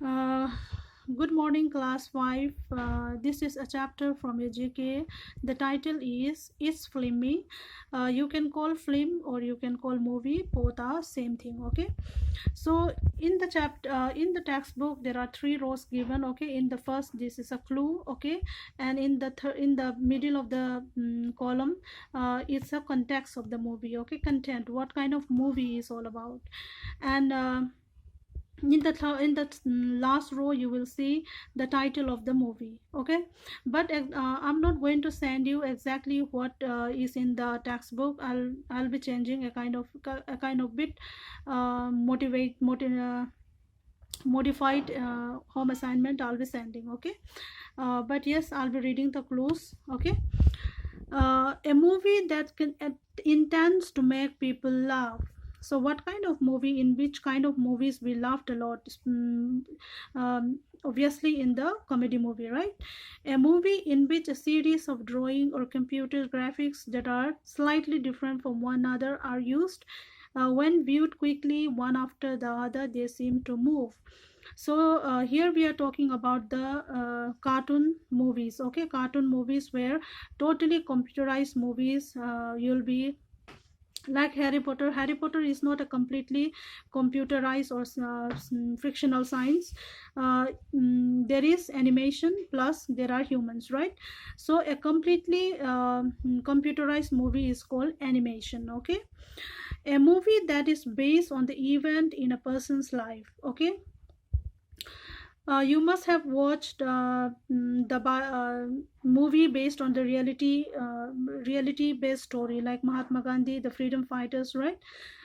Uh, Good morning, class 5. This is a chapter from your GK. The title is It's Filmy. You can call film or you can call movie, both are same thing, okay? So in the chapter, in the textbook, there are three rows given, okay? In the first, this is a clue, okay? And in the middle of the column, it's a context of the movie, okay? Content, what kind of movie is all about. And in the last row you will see the title of the movie, okay? But I'm not going to send you exactly what is in the textbook. I'll be changing a kind of bit modified home assignment I'll be sending, okay? But yes, I'll be reading the clues, okay? A movie that intends to make people laugh. So what kind of movie, in which kind of movies we laughed a lot? Obviously in the comedy movie, right? A movie in which a series of drawing or computer graphics that are slightly different from one another are used. When viewed quickly one after the other, they seem to move. So here we are talking about the cartoon movies, okay? Cartoon movies where totally computerized movies. You'll be like Harry Potter is not a completely computerized or frictional science. There is animation plus there are humans, right? So a completely computerized movie is called animation, okay? A movie that is based on the event in a person's life, okay? You must have watched movie based on the reality based story like Mahatma Gandhi, the freedom fighters, right?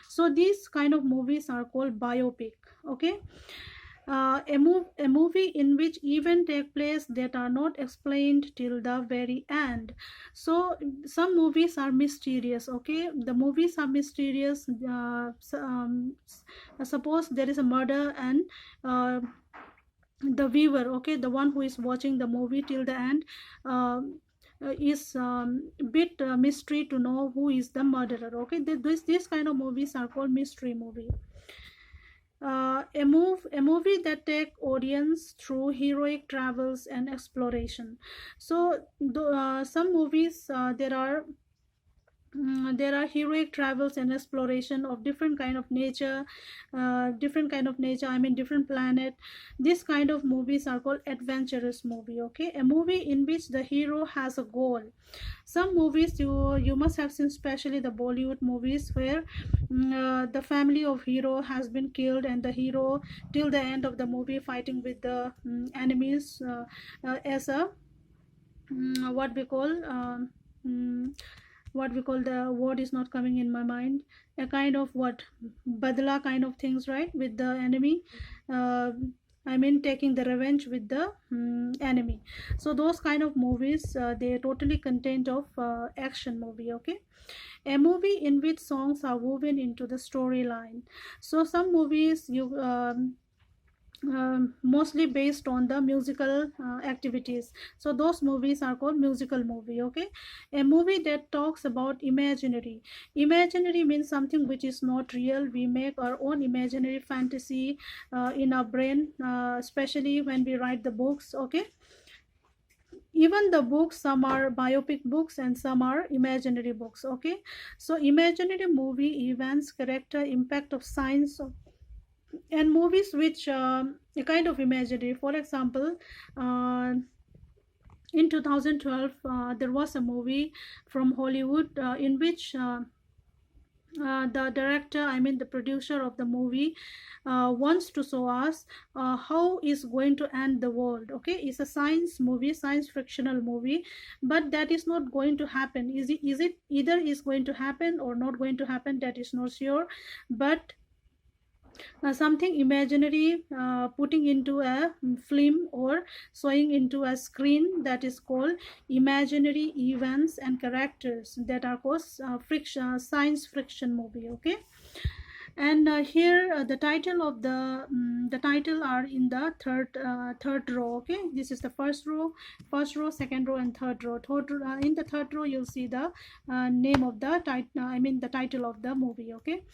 So these kind of movies are called biopic, okay? A movie in which events take place that are not explained till the very end. So some movies are mysterious, okay? The movies are mysterious. Suppose there is a murder and uh, the viewer, okay, the one who is watching the movie till the end, is bit mystery to know who is the murderer, okay? This kind of movies are called mystery movie. A movie that take audience through heroic travels and exploration. So some movies, there are heroic travels and exploration of different kind of nature, I mean different planet. This kind of movies are called adventurous movie, okay? A movie in which the hero has a goal. Some movies you must have seen, especially the Bollywood movies where the family of hero has been killed and the hero till the end of the movie fighting with the enemies, as a what we call mm, what we call, the word is not coming in my mind, a kind of what, badla kind of things, right? With the enemy, uh, I mean taking the revenge with the enemy. So those kind of movies, they are totally content of action movie, okay? A movie in which songs are woven into the storyline. So some movies you mostly based on the musical activities, so those movies are called musical movie, okay? A movie that talks about imaginary means something which is not real. We make our own imaginary fantasy in our brain, especially when we write the books, okay? Even the books, some are biopic books and some are imaginary books, okay? So imaginary movie events, character, impact of science, and movies which a kind of imagery. For example, uh, in 2012 there was a movie from Hollywood in which the director, I mean the producer of the movie, wants to show us how is going to end the world, okay? It's a science movie, science fictional movie, but that is not going to happen. Is it either is going to happen or not going to happen, that is not sure. But something imaginary putting into a film or showing into a screen, that is called imaginary events and characters, that are called science fiction movie, okay? And here the title of the title are in the third row, okay? This is the first row, second row, and third row. In the third row you'll see the name of the title, I mean the title of the movie, okay?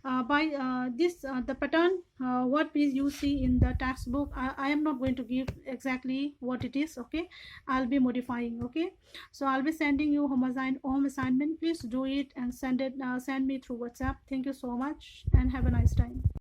By this the pattern what you see in the textbook, I am not going to give exactly what it is. Okay, I'll be modifying. Okay, so I'll be sending you home assignment. Please do it and send me through WhatsApp. Thank you so much and have a nice time.